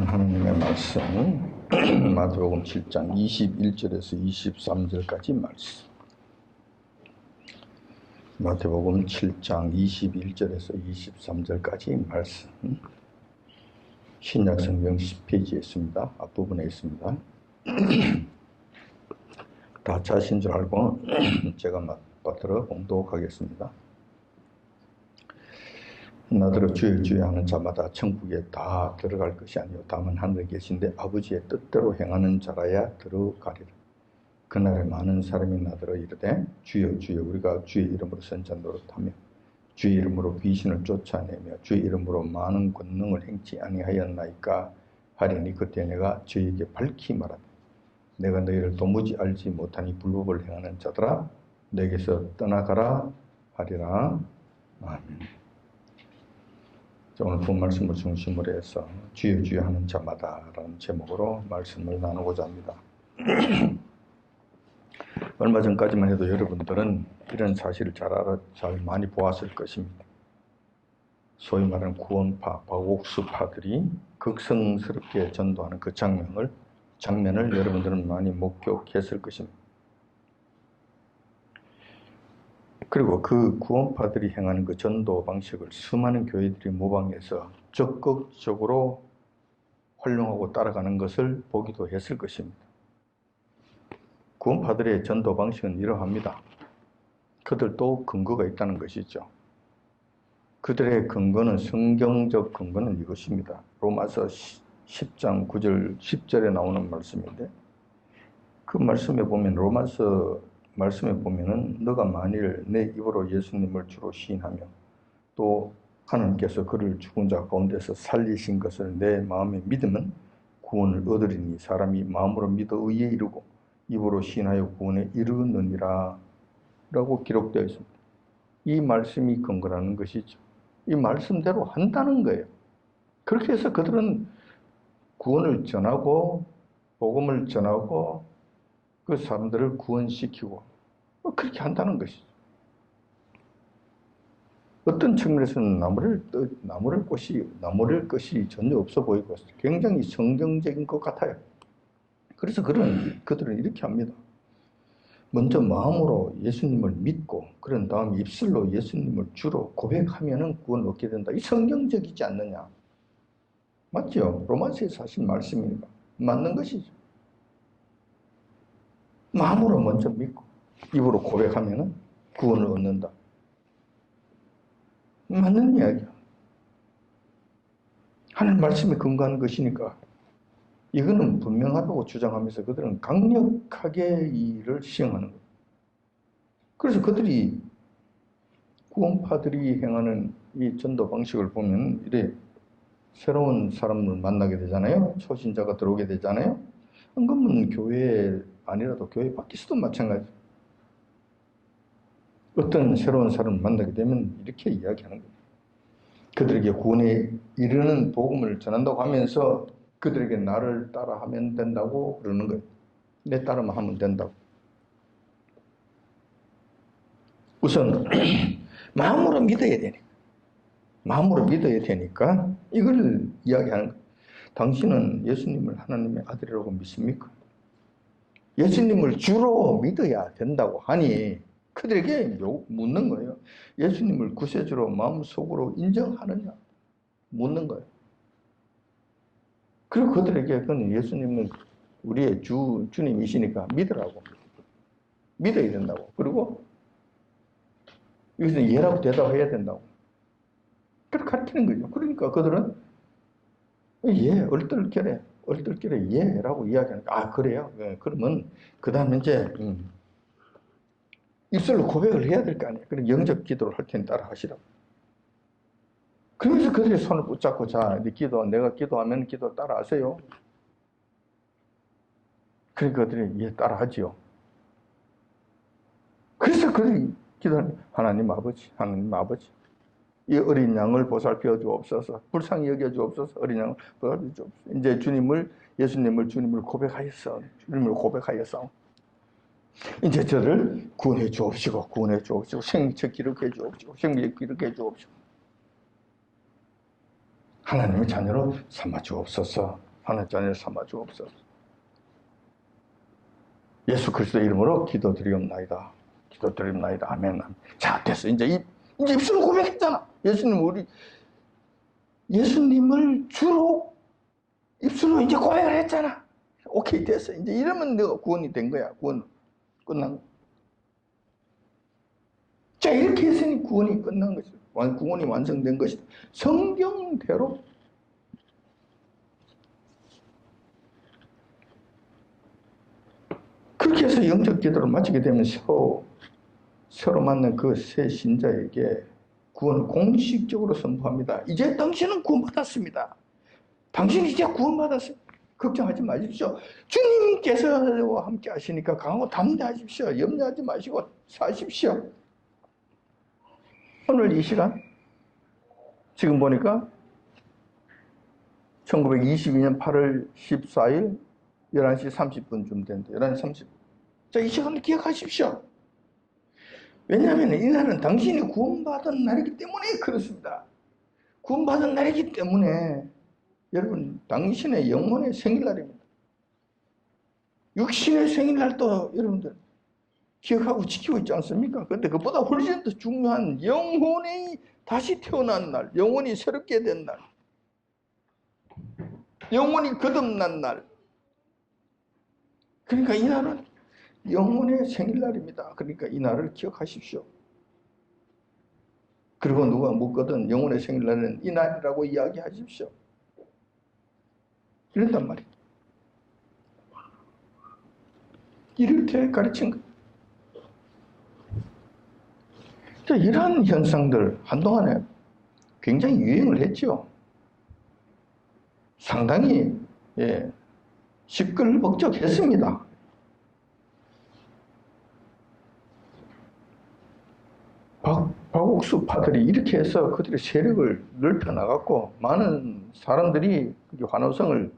오늘은 하나님의 말씀 마태복음 7장 21절에서 23절까지 말씀. 마태복음 7장 21절에서 23절까지 말씀. 신약성경 10페이지에 있습니다. 앞부분에 있습니다. 다 자신 줄 알고 제가 맞받들어 봉독하겠습니다. 나더러 주여 주여 하는 자마다 천국에 다 들어갈 것이 아니요 다만 하늘에 계신데 아버지의 뜻대로 행하는 자라야 들어가리라. 그날에 많은 사람이 나더러 이르되 주여 주여 우리가 주의 이름으로 선자 노릇하며 주의 이름으로 귀신을 쫓아내며 주의 이름으로 많은 권능을 행치 아니하였나이까 하리니 그때 내가 저에게 밝히 말하되 내가 너희를 도무지 알지 못하니 불법을 행하는 자들아 내게서 떠나가라 하리라. 아멘. 오늘 본 말씀을 중심으로 해서 주여 주여 하는 자마다 라는 제목으로 말씀을 나누고자 합니다. 얼마 전까지만 해도 여러분들은 이런 사실을 잘 많이 보았을 것입니다. 소위 말하는 구원파, 박옥수파들이 극성스럽게 전도하는 그 장면을 여러분들은 많이 목격했을 것입니다. 그리고 그 구원파들이 행하는 그 전도 방식을 수많은 교회들이 모방해서 적극적으로 활용하고 따라가는 것을 보기도 했을 것입니다. 구원파들의 전도 방식은 이러합니다. 그들도 근거가 있다는 것이죠. 그들의 근거는 성경적 근거는 이것입니다. 로마서 10장 9절 10절에 나오는 말씀인데 그 말씀에 보면 로마서 말씀에 보면은 너가 만일 내 입으로 예수님을 주로 시인하며 또 하나님께서 그를 죽은 자 가운데서 살리신 것을 내 마음에 믿으면 구원을 얻으리니 사람이 마음으로 믿어 의에 이르고 입으로 시인하여 구원에 이르느니라 라고 기록되어 있습니다. 이 말씀이 근거라는 것이죠. 이 말씀대로 한다는 거예요. 그렇게 해서 그들은 구원을 전하고 복음을 전하고 그 사람들을 구원시키고 그렇게 한다는 것이죠. 어떤 측면에서는 나무랄 것이 전혀 없어 보이고 굉장히 성경적인 것 같아요. 그래서 그들은 이렇게 합니다. 먼저 마음으로 예수님을 믿고 그런 다음 입술로 예수님을 주로 고백하면 구원을 얻게 된다. 이 성경적이지 않느냐. 맞죠? 로마서에서 하신 말씀이니까 맞는 것이죠. 마음으로 먼저 믿고 입으로 고백하면 구원을 얻는다. 맞는 이야기야. 하나님 말씀에 근거하는 것이니까 이거는 분명하다고 주장하면서 그들은 강력하게 이를 시행하는 거예요. 그래서 그들이 구원파들이 행하는 이 전도 방식을 보면 이래 새로운 사람을 만나게 되잖아요. 초신자가 들어오게 되잖아요. 그러면 교회 아니라도 교회 밖에서도 마찬가지. 어떤 새로운 사람을 만나게 되면 이렇게 이야기하는 거예요. 그들에게 구원에 이르는 복음을 전한다고 하면서 그들에게 나를 따라하면 된다고 그러는 거예요. 내 따르면 하면 된다고. 우선 마음으로 믿어야 되니까. 마음으로 믿어야 되니까 이걸 이야기하는 거예요. 당신은 예수님을 하나님의 아들이라고 믿습니까? 예수님을 주로 믿어야 된다고 하니 그들에게 묻는 거예요. 예수님을 구세주로 마음속으로 인정하느냐? 묻는 거예요. 그리고 그들에게 그는 예수님은 우리의 주님이시니까 믿으라고. 믿어야 된다고. 그리고 여기서 예라고 대답해야 된다고. 그렇게 가르치는 거죠. 그러니까 그들은 예, 얼떨결에 예라고 이야기하니까 아 그래요? 네, 그러면 그 다음에 이제 입술로 고백을 해야 될 거 아니에요. 그럼 영접 기도를 할 테니 따라 하시라고. 그러면서 그들이 손을 붙잡고 자, 내가 기도하면 기도 따라 하세요. 그러니까 그들이 예, 따라 하지요. 그래서 그들이 기도하는 하나님 아버지, 이 어린 양을 보살펴 주옵소서. 불쌍히 여겨 주옵소서. 어린 양을 보살펴 주옵소서. 이제 예수님을 주님을 고백하였어. 이제 저를 구원해 주옵시고, 생명책 기록해 주옵시고, 하나님의 자녀로 삼아 주옵소서. 하나님 자녀를 삼아 주옵소서. 예수 그리스도의 이름으로 기도드리옵나이다. 기도드리옵나이다. 아멘. 자, 됐어. 이제 입술로 고백했잖아. 예수님을 주로 입술로 이제 고백을 했잖아. 오케이, 됐어. 이제 이러면 내가 구원이 된 거야. 구원 끝난 거. 자, 이렇게 했으니 구원이 끝난 것이다. 구원이 완성된 것이다. 성경대로 그렇게 해서 영적 기도를 마치게 되면 서로 만난 그 새 신자에게 구원을 공식적으로 선포합니다. 이제 당신은 구원받았습니다. 당신이 이제 구원받았어요. 걱정하지 마십시오. 주님께서 함께 하시니까 강하고 담대하십시오. 염려하지 마시고 사십시오. 오늘 이 시간 지금 보니까 1922년 8월 14일 11시 30분쯤 된다. 11시 30분. 자, 이 시간을 기억하십시오. 왜냐하면 이날은 당신이 구원받은 날이기 때문에 그렇습니다. 구원받은 날이기 때문에 여러분, 당신의 영혼의 생일날입니다. 육신의 생일날도 여러분들 기억하고 지키고 있지 않습니까? 그런데 그보다 훨씬 더 중요한 영혼이 다시 태어난 날, 영혼이 새롭게 된 날, 영혼이 거듭난 날. 그러니까 이 날은 영혼의 생일날입니다. 그러니까 이 날을 기억하십시오. 그리고 누가 묻거든 영혼의 생일날은 이 날이라고 이야기하십시오. 이런단 말이에요. 이렇게 가르친 거예요. 이러한 현상들 한동안에 굉장히 유행을 했죠. 상당히 시끌벅적했습니다. 박옥수파들이 이렇게 해서 그들의 세력을 넓혀나갔고 많은 사람들이 환호성을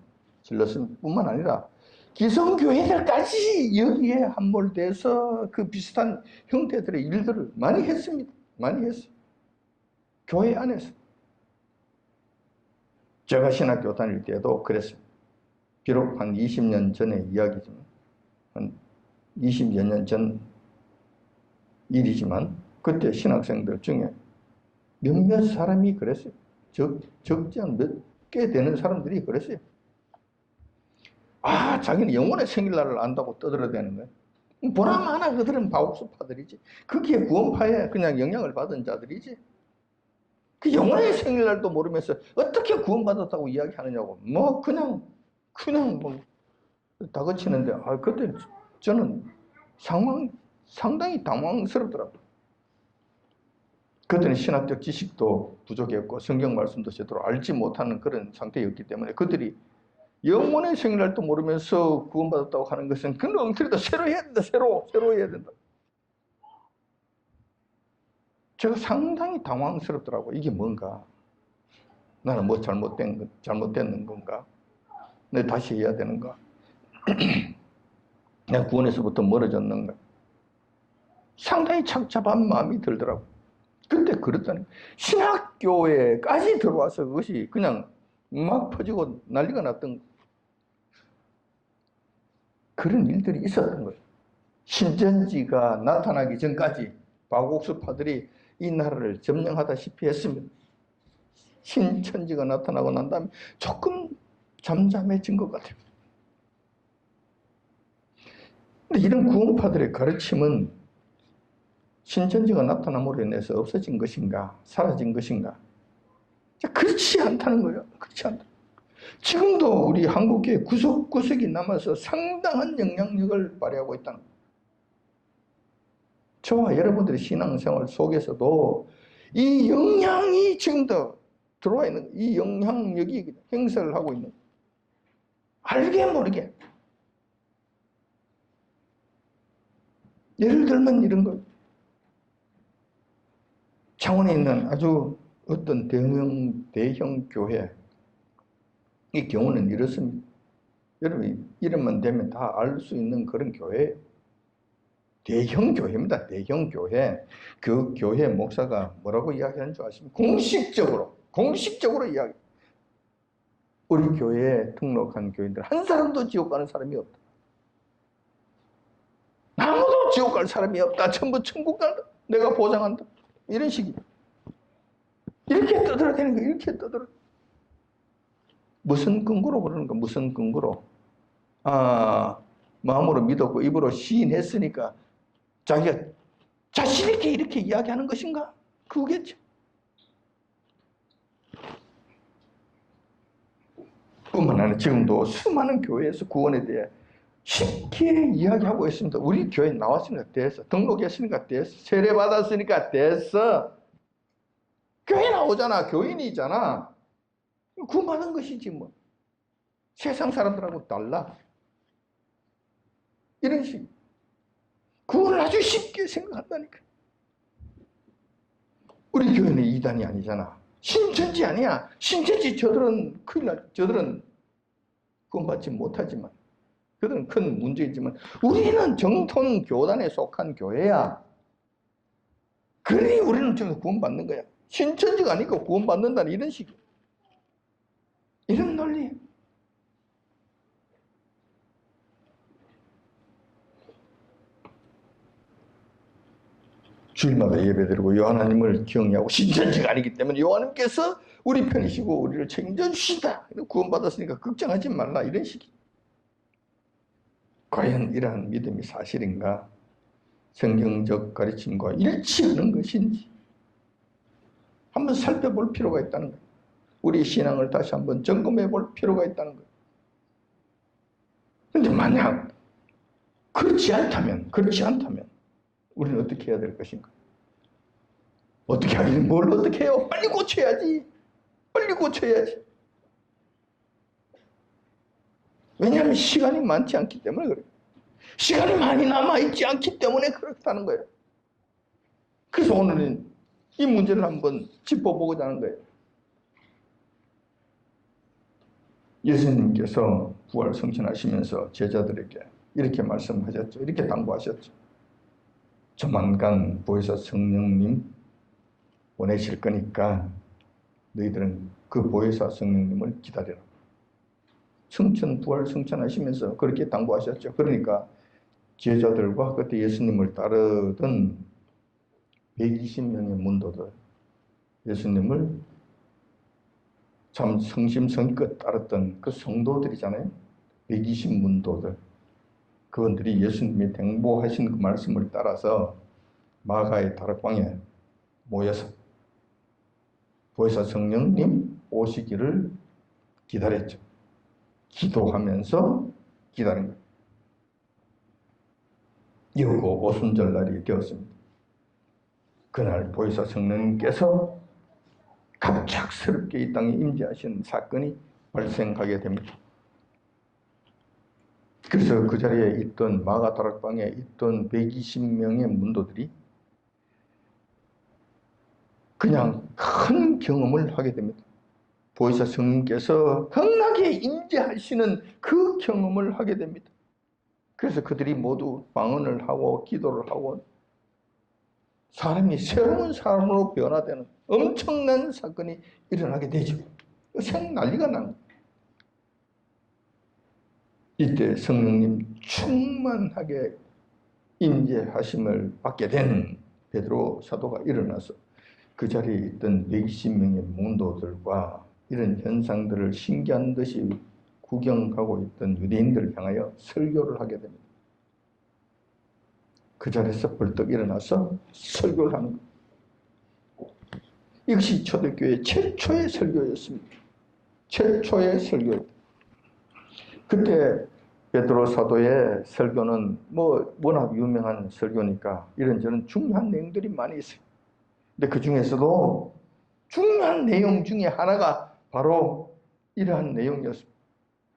질렀을 뿐만 아니라 기성교회들까지 여기에 함몰돼서 그 비슷한 형태들의 일들을 많이 했습니다. 많이 했어요. 교회 안에서. 제가 신학교 다닐 때도 그랬습니다. 비록 한 20년 전의 이야기지만, 한 20여 년 전 일이지만 그때 신학생들 중에 몇몇 사람이 그랬어요. 적지 않은 몇 개 되는 사람들이 그랬어요. 아, 자기는 영혼의 생일날을 안다고 떠들어대는 거예요. 보나마나 그들은 바옥수파들이지. 거기에 구원파에 그냥 영향을 받은 자들이지. 그 영혼의 생일날도 모르면서 어떻게 구원받았다고 이야기하느냐고. 뭐 그냥 뭐 다그치는데, 그때 저는 상당히 당황스럽더라고요. 그들은 신학적 지식도 부족했고 성경 말씀도 제대로 알지 못하는 그런 상태였기 때문에 그들이 영혼의 생일날도 모르면서 구원받았다고 하는 것은 그런 엉터리다. 새로 해야 된다. 새로 해야 된다. 제가 상당히 당황스럽더라고요. 이게 뭔가? 나는 뭐 잘못됐는 건가? 내가 다시 해야 되는가? 내가 구원에서부터 멀어졌는가? 상당히 착잡한 마음이 들더라고요. 근데 그렇다니 신학교에까지 들어와서 그것이 그냥 막 퍼지고 난리가 났던 그런 일들이 있었던 거예요. 신천지가 나타나기 전까지 박옥수파들이 이 나라를 점령하다시피 했습니다. 신천지가 나타나고 난 다음에 조금 잠잠해진 것 같아요. 근데 이런 구원파들의 가르침은 신천지가 나타남으로 인해서 없어진 것인가, 사라진 것인가? 그렇지 않다는 거예요. 그렇지 않다. 지금도 우리 한국교회 구석구석이 남아서 상당한 영향력을 발휘하고 있다는 거예요. 저와 여러분들의 신앙생활 속에서도 이 영향이 지금도 들어와 있는, 이 영향력이 행사를 하고 있는, 알게 모르게. 예를 들면 이런 거. 창원에 있는 아주 어떤 대형 교회, 이 경우는 이렇습니다. 여러분, 이름만 대면 다 알 수 있는 그런 교회예요. 대형 교회입니다. 대형 교회. 그 교회 목사가 뭐라고 이야기하는 줄 아십니까? 공식적으로 이야기. 우리 교회에 등록한 교인들 한 사람도 지옥 가는 사람이 없다. 아무도 지옥 갈 사람이 없다. 전부 천국 간다. 내가 보장한다. 이런 식이야. 이렇게 떠들어대는 거야. 이렇게 떠들어. 무슨 근거로 그러는 거야? 무슨 근거로? 마음으로 믿었고 입으로 시인했으니까 자기가 자신 있게 이렇게 이야기하는 것인가? 그거겠죠. 뿐만 아니라 지금도 수많은 교회에서 구원에 대해 쉽게 이야기하고 있습니다. 우리 교회 나왔으니까 됐어. 등록했으니까 됐어. 세례 받았으니까 됐어. 교회 나오잖아. 교인이잖아. 구원받은 것이지 뭐. 세상 사람들하고 달라. 이런 식. 구원을 아주 쉽게 생각한다니까. 우리 교회는 이단이 아니잖아. 신천지 아니야. 신천지 저들은 큰일 나. 저들은 구원받지 못하지만 그들은 큰 문제이지만 우리는 정통 교단에 속한 교회야. 그러니 우리는 지금 구원받는 거야. 신천지가 아니고 구원받는다는 이런 식이야. 이런 논리. 주일마다 예배드리고 요하나님을 경외하고 신천지가 아니기 때문에 요하나님께서 우리 편이시고 우리를 책임져 주신다. 구원받았으니까 걱정하지 말라. 이런 식이. 과연 이러한 믿음이 사실인가? 성경적 가르침과 일치하는 것인지 한번 살펴볼 필요가 있다는 거예요. 우리 신앙을 다시 한번 점검해 볼 필요가 있다는 거예요. 그런데 만약 그렇지 않다면 우리는 어떻게 해야 될 것인가? 어떻게 하긴 뭘 어떻게 해요? 빨리 고쳐야지. 빨리 고쳐야지. 왜냐하면 시간이 많지 않기 때문에 그래요. 시간이 많이 남아있지 않기 때문에 그렇다는 거예요. 그래서 오늘은 이 문제를 한번 짚어보고자 하는 거예요. 예수님께서 부활 성천하시면서 제자들에게 이렇게 말씀하셨죠. 이렇게 당부하셨죠. 조만간 보혜사 성령님 보내실 거니까 너희들은 그 보혜사 성령님을 기다려라. 부활 성천하시면서 그렇게 당부하셨죠. 그러니까 제자들과 그때 예수님을 따르던 120명의 문도들, 예수님을 참 성심성의껏 따랐던 그 성도들이잖아요. 120 문도들. 그분들이 예수님이 당부하신 그 말씀을 따라서 마가의 다락방에 모여서 보혜사 성령님 오시기를 기다렸죠. 기도하면서 기다린 거예요. 여고 오순절날이 되었습니다. 그날 보혜사 성령님께서 갑작스럽게 이 땅에 임재하신 사건이 발생하게 됩니다. 그래서 그 자리에 있던 마가 다락방에 있던 120명의 문도들이 그냥 큰 경험을 하게 됩니다. 보혜사 성령께서 흥하게 임재하시는 그 경험을 하게 됩니다. 그래서 그들이 모두 방언을 하고 기도를 하고 사람이 새로운 사람으로 변화되는 엄청난 사건이 일어나게 되죠. 난리가 난 거예요. 이때 성령님 충만하게 임재하심을 받게 된 베드로 사도가 일어나서 그 자리에 있던 120명의 문도들과 이런 현상들을 신기한 듯이 구경하고 있던 유대인들을 향하여 설교를 하게 됩니다. 그 자리에서 벌떡 일어나서 설교를 하는 거예요. 이것이 초대교회 최초의 설교였습니다. 최초의 설교였다. 그때 베드로 사도의 설교는 워낙 유명한 설교니까 이런저런 중요한 내용들이 많이 있어요. 근데 그 중에서도 중요한 내용 중에 하나가 바로 이러한 내용이었습니다.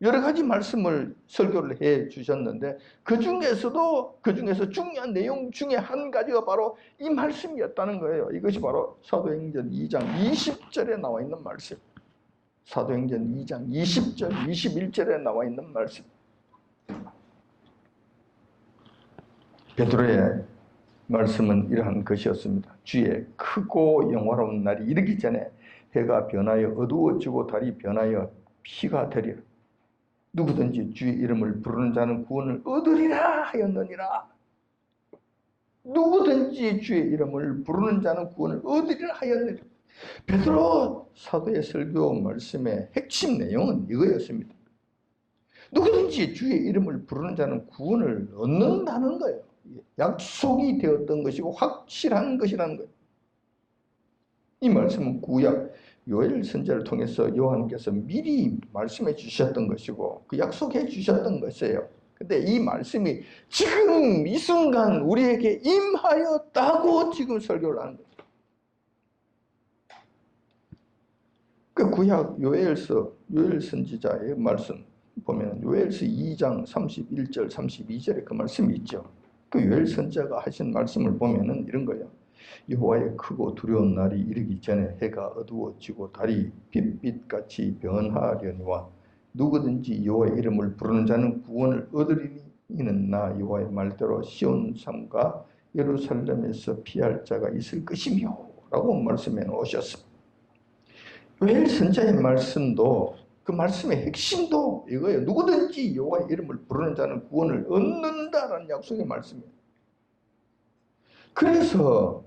여러 가지 말씀을 설교를 해 주셨는데 그 중에서 중요한 내용 중에 한 가지가 바로 이 말씀이었다는 거예요. 이것이 바로 사도행전 2장 20절에 나와 있는 말씀. 사도행전 2장 20절, 21절에 나와 있는 말씀. 베드로의 말씀은 이러한 것이었습니다. 주의 크고 영화로운 날이 이르기 전에 해가 변하여 어두워지고 달이 변하여 피가 되리라. 누구든지 주의 이름을 부르는 자는 구원을 얻으리라 하였느니라. 누구든지 주의 이름을 부르는 자는 구원을 얻으리라 하였느니라. 베드로 사도의 설교 말씀의 핵심 내용은 이거였습니다. 누구든지 주의 이름을 부르는 자는 구원을 얻는다는 거예요. 약속이 되었던 것이고 확실한 것이라는 거예요. 이 말씀은 구약 요엘 선지자를 통해서 여호와께서 미리 말씀해 주셨던 것이고 그 약속해 주셨던 것이에요. 근데 이 말씀이 지금 이 순간 우리에게 임하였다고 지금 설교를 하는 거예요. 그 구약 요엘서 요엘 선지자의 말씀 보면 요엘서 2장 31절 32절에 그 말씀이 있죠. 그 요엘 선지자가 하신 말씀을 보면은 이런 거예요. 여호와의 크고 두려운 날이 이르기 전에 해가 어두워지고 달이 빛빛같이 변하려니와 누구든지 여호와의 이름을 부르는 자는 구원을 얻으리니 이는 나 여호와의 말대로 시온 산과 예루살렘에서 피할 자가 있을 것이며 라고 말씀해 놓으셨습니다. 요엘 선지자의 말씀도 그 말씀의 핵심도 이거예요. 누구든지 여호와의 이름을 부르는 자는 구원을 얻는다라는 약속의 말씀이에요. 그래서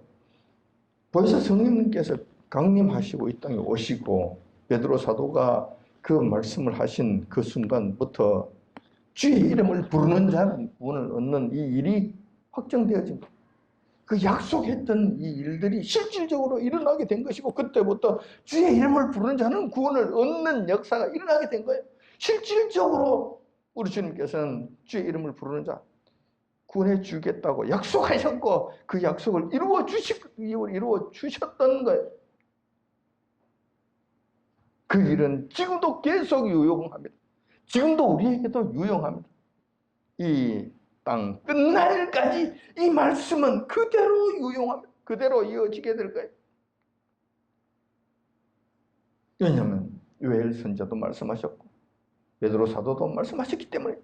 벌써 성령님께서 강림하시고 이 땅에 오시고 베드로 사도가 그 말씀을 하신 그 순간부터 주의 이름을 부르는 자는 구원을 얻는 이 일이 확정되어집니다. 그 약속했던 이 일들이 실질적으로 일어나게 된 것이고 그때부터 주의 이름을 부르는 자는 구원을 얻는 역사가 일어나게 된 거예요. 실질적으로 우리 주님께서는 주의 이름을 부르는 자 구원해 주겠다고 약속하셨고 그 약속을 이루어 주셨던 거예요. 그 일은 지금도 계속 유용합니다. 지금도 우리에게도 유용합니다. 이 땅 끝날까지 이 말씀은 그대로 유용합니다. 그대로 이어지게 될 거예요. 왜냐하면 요엘 선지자도 말씀하셨고 베드로 사도도 말씀하셨기 때문에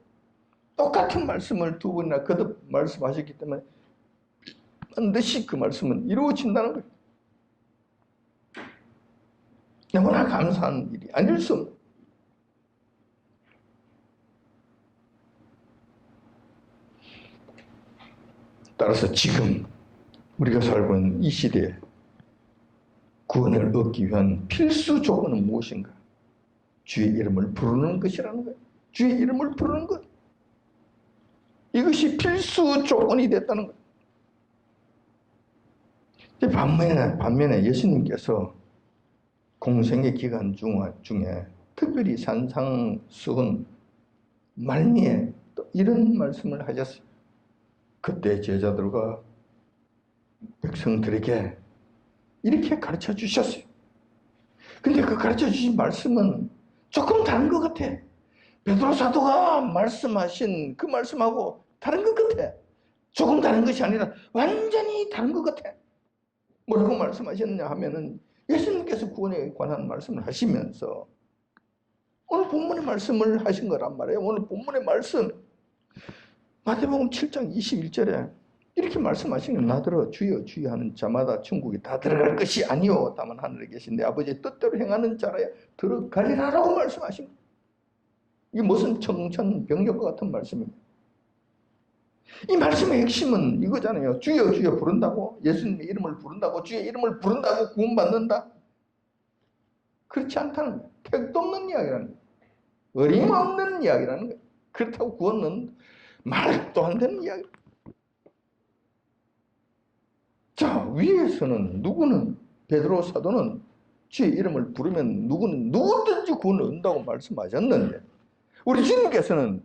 똑같은 말씀을 두 번이나 거듭 말씀하셨기 때문에 반드시 그 말씀은 이루어진다는 거예요. 너무나 감사한 일이 아닐 수 없는. 따라서 지금 우리가 살고 있는 이 시대에 구원을 얻기 위한 필수 조건은 무엇인가? 주의 이름을 부르는 것이라는 거예요. 주의 이름을 부르는 것. 이것이 필수 조건이 됐다는 거예요. 반면에 예수님께서 공생의 기간 중에 특별히 산상수훈 말미에 또 이런 말씀을 하셨어요. 그때 제자들과 백성들에게 이렇게 가르쳐 주셨어요. 근데 그 가르쳐 주신 말씀은 조금 다른 것 같아. 베드로 사도가 말씀하신 그 말씀하고 다른 것 같아. 조금 다른 것이 아니라 완전히 다른 것 같아. 뭐라고 말씀하셨느냐 하면은 예수님께서 구원에 관한 말씀을 하시면서 오늘 본문의 말씀을 하신 거란 말이에요. 오늘 본문의 말씀 마태복음 7장 21절에 이렇게 말씀하시는 나더러 주여 주여 하는 자마다 천국에 다 들어갈 것이 아니요 다만 하늘에 계신 내 아버지의 뜻대로 행하는 자라야 들어가리라라고 말씀하신 거예요. 이게 무슨 청천벽력과 같은 말씀입니다. 이 말씀의 핵심은 이거잖아요. 주여 주여 부른다고 예수님의 이름을 부른다고 주의 이름을 부른다고 구원받는다? 그렇지 않다는 거예요. 택도 없는 이야기라는 거예요. 어림없는 이야기라는 거예요. 그렇다고 구원은 말도 안 되는 이야기. 자, 위에서는 누구는 베드로 사도는 주의 이름을 부르면 누구는 누구든지 구원을 얻는다고 말씀하셨는데 우리 주님께서는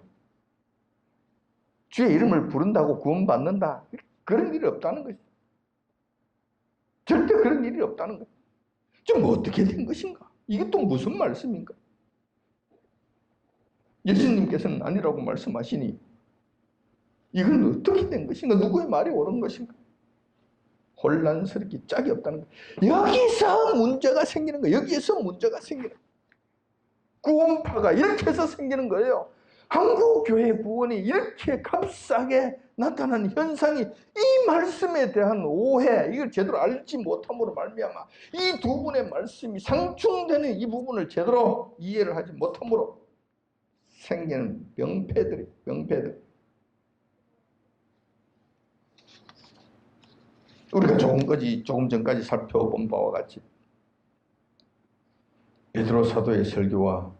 주의 이름을 부른다고 구원받는다. 그런 일이 없다는 것이죠. 절대 그런 일이 없다는 거예요. 좀 어떻게 된 것인가? 이게 또 무슨 말씀인가? 예수님께서는 아니라고 말씀하시니 이건 어떻게 된 것인가? 누구의 말이 옳은 것인가? 혼란스럽기 짝이 없다는 거예요. 여기서 문제가 생기는 거예요. 여기에서 문제가 생기는 거예요. 구원파가 이렇게 해서 생기는 거예요. 한국교회 구원이 이렇게 값싸게 나타난 현상이 이 말씀에 대한 오해, 이걸 제대로 알지 못함으로 말미암아 이 두 분의 말씀이 상충되는 이 부분을 제대로 이해를 하지 못함으로 생기는 명패들. 우리가 조금 전까지 살펴본 바와 같이 베드로 사도의 설교와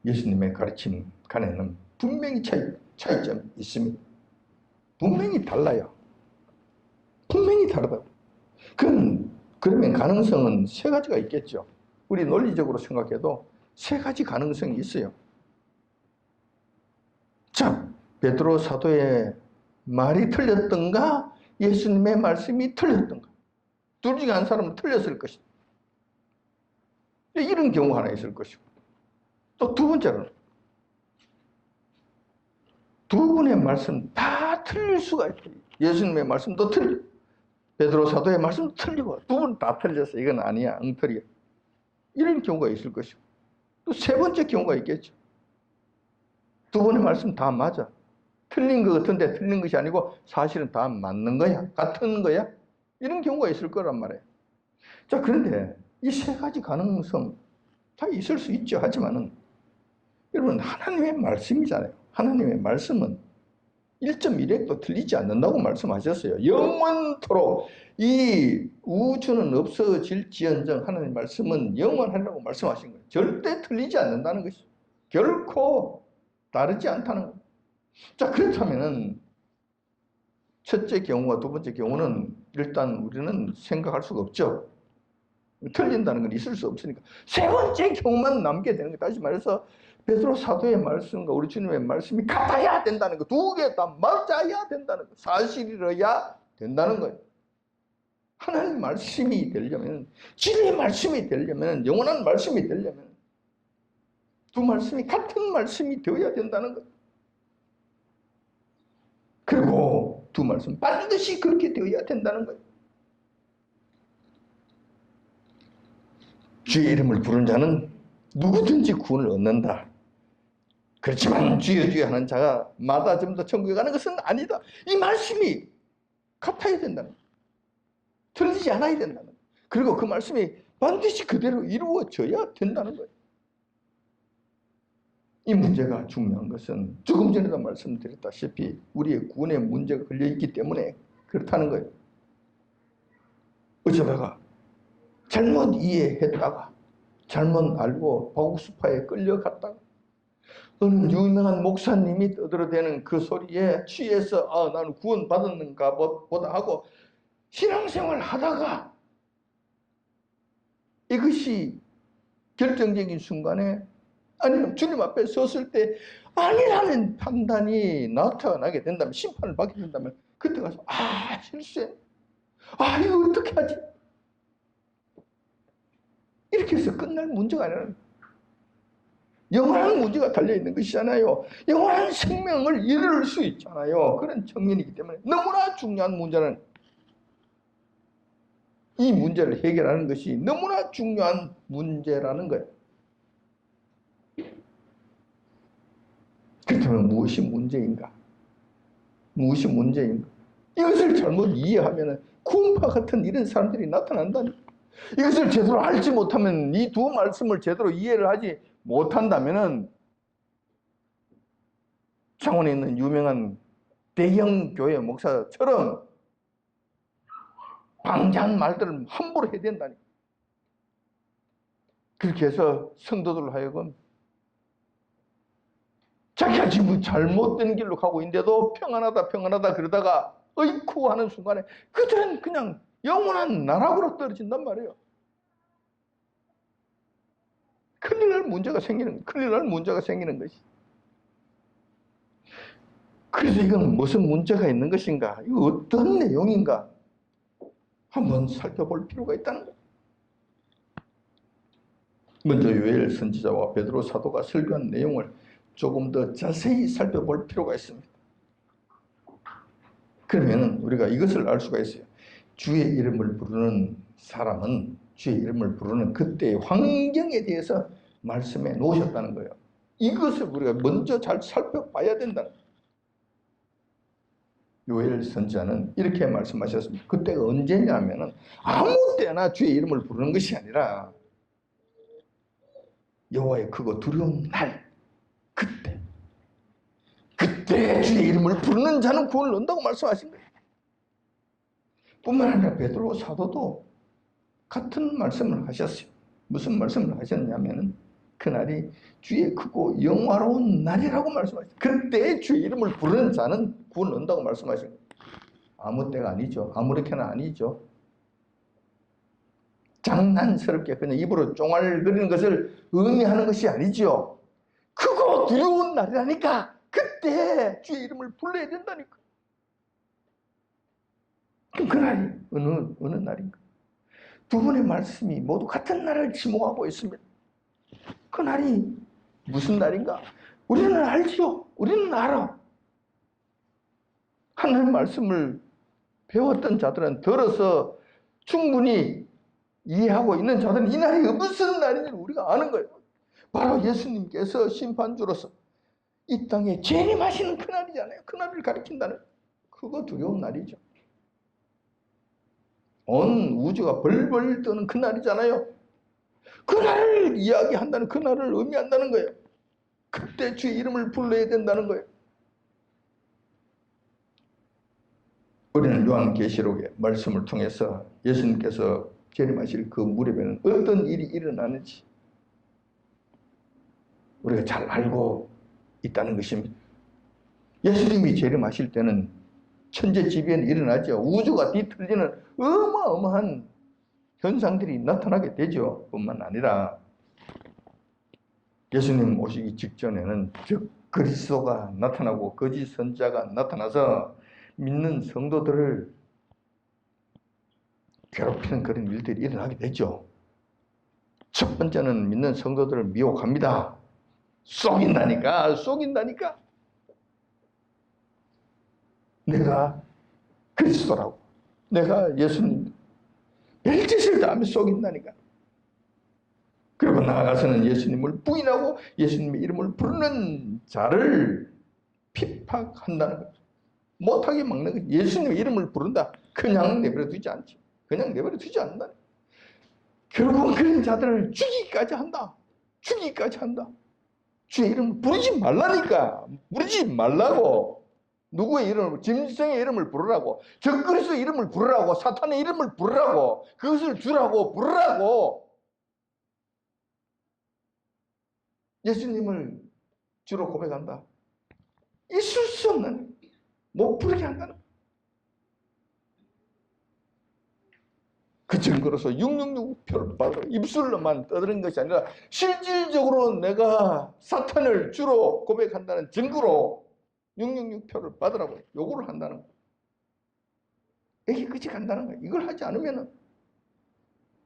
예수님의 가르침 간에는 분명히 차이점이 있습니다. 분명히 달라요. 분명히 다르다. 그러면 가능성은 세 가지가 있겠죠. 우리 논리적으로 생각해도 세 가지 가능성이 있어요. 자, 베드로 사도의 말이 틀렸던가 예수님의 말씀이 틀렸던가. 둘 중에 한 사람은 틀렸을 것이다. 이런 경우 하나 있을 것이고, 또 두 번째는 두 분의 말씀 다 틀릴 수가 있어요. 예수님의 말씀도 틀리고 베드로 사도의 말씀도 틀리고 두 분 다 틀렸어. 이건 아니야, 엉터리야. 이런 경우가 있을 것이고, 또 세 번째 경우가 있겠죠. 두 분의 말씀 다 맞아. 틀린 것 같은데 틀린 것이 아니고 사실은 다 맞는 거야. 같은 거야. 이런 경우가 있을 거란 말이에요. 자, 그런데 이 세 가지 가능성 다 있을 수 있죠. 하지만은 여러분, 하나님의 말씀이잖아요. 하나님의 말씀은 1.1핵도 틀리지 않는다고 말씀하셨어요. 영원토록 이 우주는 없어질지언정 하나님의 말씀은 영원하라고 말씀하신 거예요. 절대 틀리지 않는다는 것이죠. 결코 다르지 않다는 거예요. 자, 그렇다면은 첫째 경우와 두 번째 경우는 일단 우리는 생각할 수가 없죠. 틀린다는 건 있을 수 없으니까. 세 번째 경우만 남게 되는 거예요. 다시 말해서 베드로 사도의 말씀과 우리 주님의 말씀이 같아야 된다는 거. 두 개 다 맞아야 된다는 거. 사실이어야 된다는 거예요. 하나님 말씀이 되려면, 진리의 말씀이 되려면, 영원한 말씀이 되려면 두 말씀이 같은 말씀이 되어야 된다는 거예요. 그리고 두 말씀 반드시 그렇게 되어야 된다는 거예요. 주의 이름을 부르는 자는 누구든지 구원을 얻는다. 그렇지만 주여 주여 하는 자가 마다 좀 더 천국에 가는 것은 아니다. 이 말씀이 같아야 된다는 거예요. 틀리지 않아야 된다는 거예요. 그리고 그 말씀이 반드시 그대로 이루어져야 된다는 거예요. 이 문제가 중요한 것은 조금 전에도 말씀드렸다시피 우리의 구원에 문제가 걸려있기 때문에 그렇다는 거예요. 어쩌다가 잘못 이해했다가 잘못 알고 바구스파에 끌려갔다가 어느 유명한 목사님이 떠들어대는 그 소리에 취해서 나는 구원받았는가 보다 하고 신앙생활을 하다가 이것이 결정적인 순간에 아니면 주님 앞에 섰을 때 아니라는 판단이 나타나게 된다면, 심판을 받게 된다면 그때 가서 실수해. 이거 어떻게 하지? 이렇게 해서 끝날 문제가 아니라 영원한 문제가 달려있는 것이잖아요. 영원한 생명을 이룰 수 있잖아요. 그런 측면이기 때문에 너무나 중요한 문제는 이 문제를 해결하는 것이 너무나 중요한 문제라는 거예요. 그렇다면 무엇이 문제인가? 무엇이 문제인가? 이것을 잘못 이해하면 구원파 같은 이런 사람들이 나타난다니. 이것을 제대로 알지 못하면, 이 두 말씀을 제대로 이해를 하지 못한다면은 창원에 있는 유명한 대형 교회 목사처럼 방자한 말들을 함부로 해야 된다니. 그렇게 해서 성도들로 하여금 자기가 지금 잘못된 길로 가고 있는데도 평안하다 그러다가 어이쿠 하는 순간에 그들은 그냥 영원한 나락으로 떨어진단 말이에요. 큰일 날 문제가 생기는 것이. 그래서 이건 무슨 문제가 있는 것인가? 이거 어떤 내용인가? 한번 살펴볼 필요가 있다는 거예요. 먼저 요엘 선지자와 베드로 사도가 설교한 내용을 조금 더 자세히 살펴볼 필요가 있습니다. 그러면 우리가 이것을 알 수가 있어요. 주의 이름을 부르는 사람은 주의 이름을 부르는 그때의 환경에 대해서 말씀해 놓으셨다는 거예요. 이것을 우리가 먼저 잘 살펴봐야 된다는 거예요. 요엘 선지자는 이렇게 말씀하셨습니다. 그때가 언제냐면은 아무 때나 주의 이름을 부르는 것이 아니라 여호와의 크고 두려운 날, 그때 주의 이름을 부르는 자는 구원을 얻는다고 말씀하신 거예요. 뿐만 아니라 베드로 사도도 같은 말씀을 하셨어요. 무슨 말씀을 하셨냐면은 그날이 주의 크고 영화로운 날이라고 말씀하셨어요. 그때 주의 이름을 부르는 자는 구원을 얻는다고 말씀하신 거예요. 아무 때가 아니죠. 아무렇게나 아니죠. 장난스럽게 그냥 입으로 쫑알거리는 것을 의미하는 것이 아니죠. 크고 두려운 날이라니까 그때 주의 이름을 불러야 된다니까. 그럼 그날이 어느 날인가? 두 분의 말씀이 모두 같은 날을 지목하고 있습니다. 그날이 무슨 날인가? 우리는 알지요. 우리는 알아. 하나님 말씀을 배웠던 자들은 들어서 충분히 이해하고 있는 자들은 이 날이 무슨 날인지 우리가 아는 거예요. 바로 예수님께서 심판주로서 이 땅에 재림하시는 그날이잖아요. 그날을 가리킨다는 그거 두려운 날이죠. 온 우주가 벌벌 떠는 그날이잖아요. 그날을 이야기한다는 그날을 의미한다는 거예요. 그때 주의 이름을 불러야 된다는 거예요. 우리는 요한계시록의 말씀을 통해서 예수님께서 재림하실 그 무렵에는 어떤 일이 일어나는지 우리가 잘 알고 있다는 것입니다. 예수님이 재림하실 때는 천재지변이 일어나죠. 우주가 뒤틀리는 어마어마한 현상들이 나타나게 되죠. 뿐만 아니라 예수님 오시기 직전에는 즉 그리스도가 나타나고 거짓 선지자가 나타나서 믿는 성도들을 괴롭히는 그런 일들이 일어나게 되죠. 첫 번째는 믿는 성도들을 미혹합니다. 속인다니까. 내가 그리스도라고. 내가 예수님. 별짓을 다 하면 속인다니까. 그리고 나아가서는 예수님을 부인하고 예수님의 이름을 부르는 자를 핍박한다는 거죠. 못하게 막는 거죠. 예수님의 이름을 부른다. 그냥 내버려 두지 않지. 그냥 내버려 두지 않는다. 결국은 그런 자들을 죽이기까지 한다. 주의 이름을 부르지 말라니까. 부르지 말라고. 누구의 이름을, 짐승의 이름을 부르라고. 적그리스도의 이름을 부르라고. 사탄의 이름을 부르라고. 그것을 주라고 부르라고. 예수님을 주로 고백한다. 있을 수 없는, 못 부르게 한다는. 그 증거로서 666표를 받으러 입술로만 떠드는 것이 아니라 실질적으로 내가 사탄을 주로 고백한다는 증거로 666표를 받으라고 요구를 한다는 거예요. 이게 끝이 간다는 거예요. 이걸 하지 않으면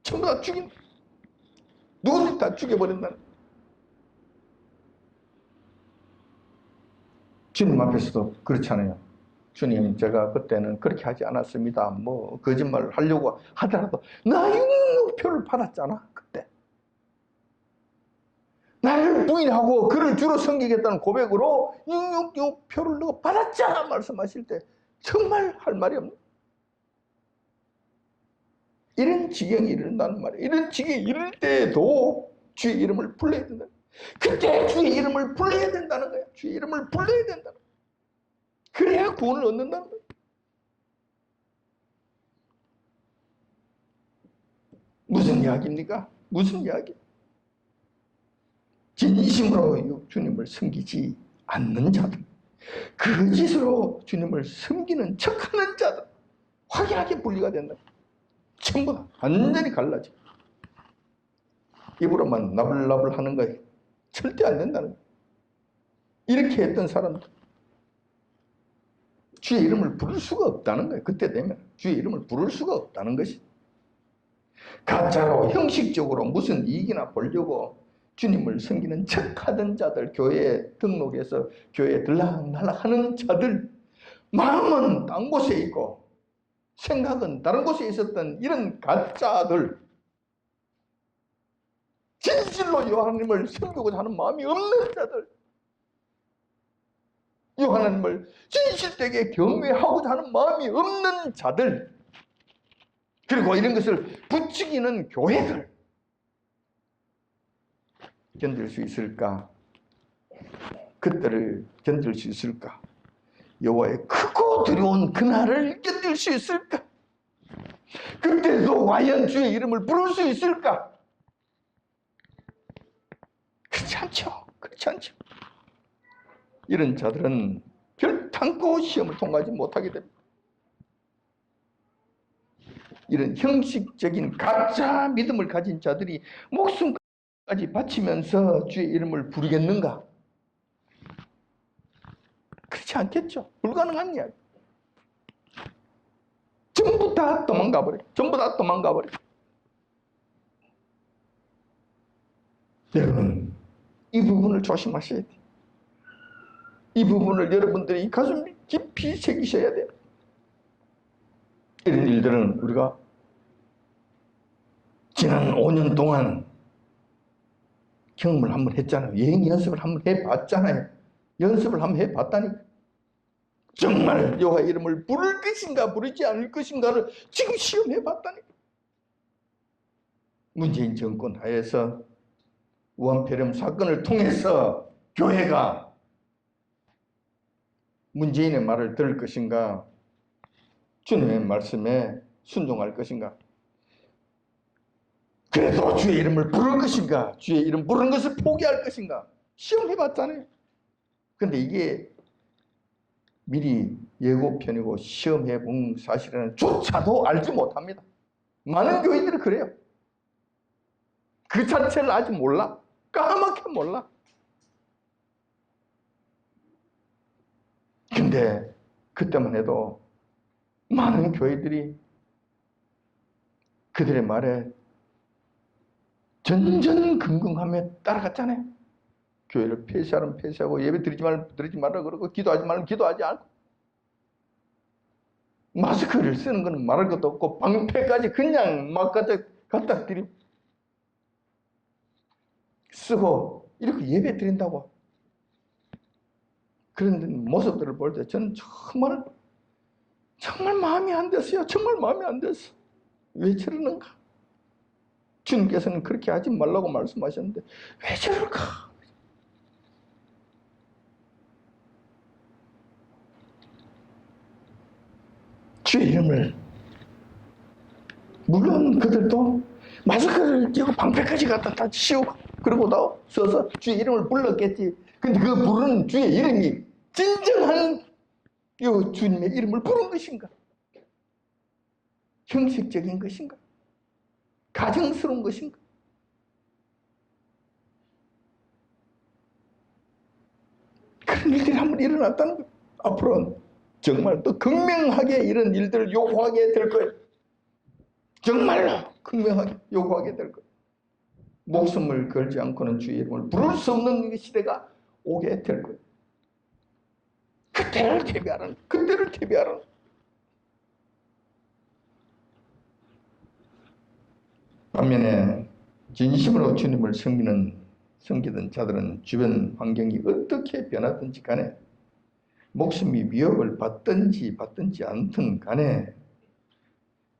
전부 다 죽인다. 누구든지 다 죽여버린다는 거예요. 주님 앞에서도 그렇잖아요. 주님, 제가 그때는 그렇게 하지 않았습니다. 뭐 거짓말을 하려고 하더라도 나 666표를 받았잖아. 그때 나를 부인하고 그를 주로 섬기겠다는 고백으로 666표를 너가 받았잖아 말씀하실 때 정말 할 말이 없네. 이런 지경이 이른다는 말이에요. 이런 지경이 이를 때에도 주의 이름을 불러야 된다. 그때 주의 이름을 불러야 된다는 거예요. 주의 이름을 불러야 된다는 거예요. 그래야 구원을 얻는다는 거예요. 무슨 이야기입니까? 무슨 이야기? 진심으로 주님을 섬기지 않는 자들, 거짓으로 주님을 섬기는 척하는 자들, 확연하게 분리가 된다. 전부 다 완전히 갈라져. 입으로만 나불나불 하는 거예요. 절대 안 된다는 거예요. 이렇게 했던 사람들 주의 이름을 부를 수가 없다는 거예요. 그때 되면 주의 이름을 부를 수가 없다는 것이. 가짜로 형식적으로 무슨 이익이나 보려고 주님을 섬기는 척하던 자들, 교회에 등록해서 교회에 들락날락 하는 자들, 마음은 딴 곳에 있고 생각은 다른 곳에 있었던 이런 가짜들, 진실로 여호와님을 섬기고자 하는 마음이 없는 자들, 이 하나님을 진실되게 경외하고자 하는 마음이 없는 자들, 그리고 이런 것을 부추기는 교회들, 견딜 수 있을까? 그때를 견딜 수 있을까? 여호와의 크고 두려운 그날을 견딜 수 있을까? 그때도 과연 주의 이름을 부를 수 있을까? 그렇지 않죠. 그렇지 않죠. 이런 자들은 결탄코 시험을 통과하지 못하게 됩니다. 이런 형식적인 가짜 믿음을 가진 자들이 목숨까지 바치면서 주의 이름을 부르겠는가? 그렇지 않겠죠. 불가능한 이야기. 전부 다 도망가버려. 전부 다 도망가버려. 여러분, 이 부분을 조심하셔야 돼요. 이 부분을 여러분들이 가슴 깊이 새기셔야 돼요. 이런 일들은 우리가 지난 5년 동안 경험을 한번 했잖아요. 여행 연습을 한번 해봤잖아요. 연습을 한번 해봤다니까. 정말 여호와 이름을 부를 것인가 부르지 않을 것인가를 지금 시험해봤다니까. 문재인 정권 하에서 우한폐렴 사건을 통해서 교회가 문재인의 말을 들을 것인가, 주님의 말씀에 순종할 것인가, 그래도 주의 이름을 부를 것인가, 주의 이름 부르는 것을 포기할 것인가 시험해봤잖아요. 근데 이게 미리 예고편이고 시험해본 사실은 조차도 알지 못합니다. 많은 교인들이 그래요. 그 자체를 아직 몰라. 까맣게 몰라. 근데 그때만 해도 많은 교회들이 그들의 말에 전전긍긍하며 따라갔잖아요. 교회를 폐쇄하면 폐쇄하고 예배 드리지 말라 그러고 기도하지 말면 기도하지 않고 마스크를 쓰는 것은 말할 것도 없고 방패까지 그냥 막 갖다 드리고 쓰고 이렇게 예배 드린다고. 그런 모습들을 볼 때 저는 정말 마음이 안 됐어요. 정말 마음이 안 됐어. 왜 저러는가? 주님께서는 그렇게 하지 말라고 말씀하셨는데 왜 저럴까? 주의 이름을, 물론 그들도 마스크를 끼고 방패까지 갖다 다 씌우고 그러고 다 써서 주의 이름을 불렀겠지. 근데 그 부르는 주의 이름이 진정한 이 주님의 이름을 부른 것인가? 형식적인 것인가? 가정스러운 것인가? 그런 일들이 한번 일어났다는 거예요. 앞으로는 정말 또 극명하게 이런 일들을 요구하게 될 거예요. 정말로 극명하게 요구하게 될 거예요. 목숨을 걸지 않고는 주의 이름을 부를 수 없는 시대가 오게 될 거예요. 그때를 대비하라는, 그때를 대비하라는. 반면에 진심으로 주님을 섬기던 자들은 주변 환경이 어떻게 변하든지 간에, 목숨이 위협을 받든지 않든 간에,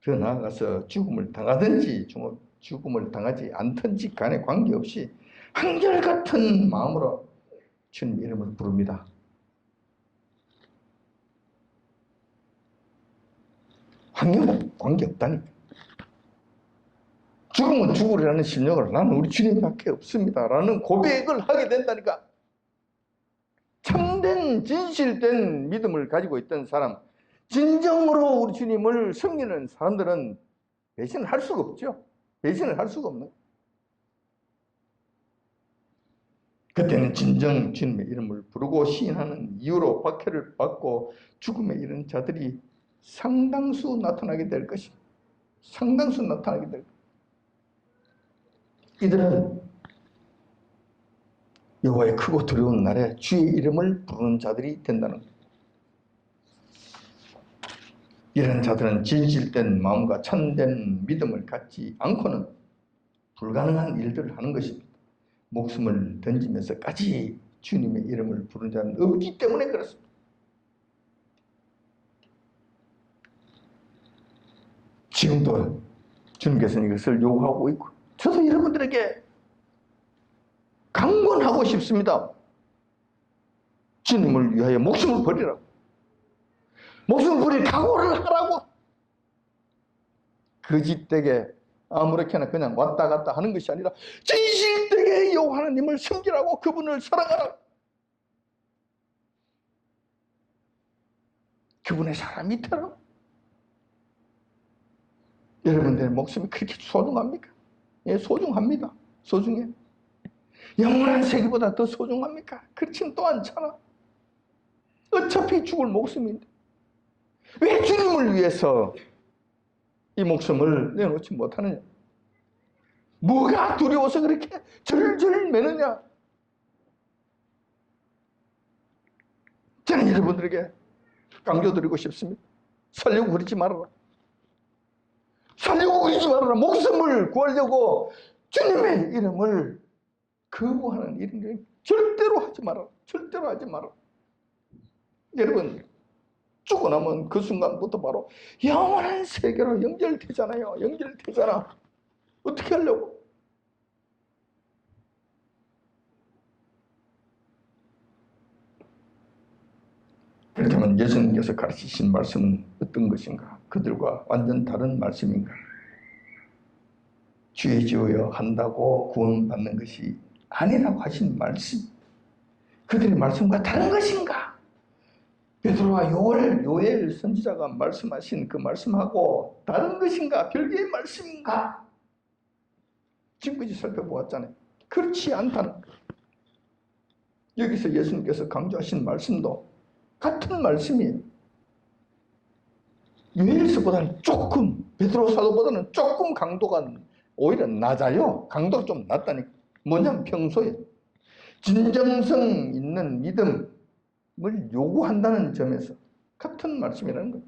더 나아가서 죽음을 당하든지 죽음을 당하지 않든지 간에 관계없이 한결같은 마음으로 주님 이름을 부릅니다. 환경은 관계없다니까. 죽으면 죽으리라는 심령을 나는 우리 주님밖에 없습니다 라는 고백을 하게 된다니까. 참된 진실된 믿음을 가지고 있던 사람, 진정으로 우리 주님을 섬기는 사람들은 배신을 할 수가 없죠. 배신을 할 수가 없는. 그때는 진정 주님의 이름을 부르고 시인하는 이유로 박해를 받고 죽음에 이른 자들이 상당수 나타나게 될 것입니다. 상당수 나타나게 될 것입니다. 이들은 여호와의 크고 두려운 날에 주의 이름을 부르는 자들이 된다는 것. 이런 자들은 진실된 마음과 참된 믿음을 갖지 않고는 불가능한 일들을 하는 것입니다. 목숨을 던지면서까지 주님의 이름을 부르는 자는 없기 때문에 그렇습니다. 지금도 주님께서는 이것을 요구하고 있고, 저도 여러분들에게 강권하고 싶습니다. 주님을 위하여 목숨을 버리라고. 목숨을 버릴 각오를 하라고. 거짓되게 아무렇게나 그냥 왔다 갔다 하는 것이 아니라 진실되게 여호와 하나님을 섬기라고, 그분을 사랑하라고. 그분의 사람이 되라고. 여러분들의 목숨이 그렇게 소중합니까? 예, 소중합니다. 소중해. 영원한 세계보다 더 소중합니까? 그렇진 또 않잖아. 어차피 죽을 목숨인데 왜 주님을 위해서 이 목숨을 내놓지 못하느냐? 뭐가 두려워서 그렇게 절절 매느냐? 저는 여러분들에게 강조드리고 싶습니다. 살려고 그러지 말아라. 살려고 그러지 말아라. 목숨을 구하려고 주님의 이름을 거부하는 일은 절대로 하지 말아라. 절대로 하지 말아라. 여러분, 죽고 나면 그 순간부터 바로 영원한 세계로 연결되잖아요. 연결되잖아. 어떻게 하려고? 그렇다면 예수님께서 가르치신 말씀은 어떤 것인가? 그들과 완전 다른 말씀인가? 죄 지어야 한다고 구원받는 것이 아니라고 하신 말씀, 그들의 말씀과 다른 것인가? 베드로와 요엘 선지자가 말씀하신 그 말씀하고 다른 것인가? 별개의 말씀인가? 지금까지 살펴보았잖아요. 그렇지 않다는 것. 여기서 예수님께서 강조하신 말씀도 같은 말씀이에요. 요엘서보다는 조금, 베드로 사도보다는 조금 강도가 오히려 낮아요. 강도가 좀 낮다니까. 뭐냐면 평소에 진정성 있는 믿음을 요구한다는 점에서 같은 말씀이라는 거예요.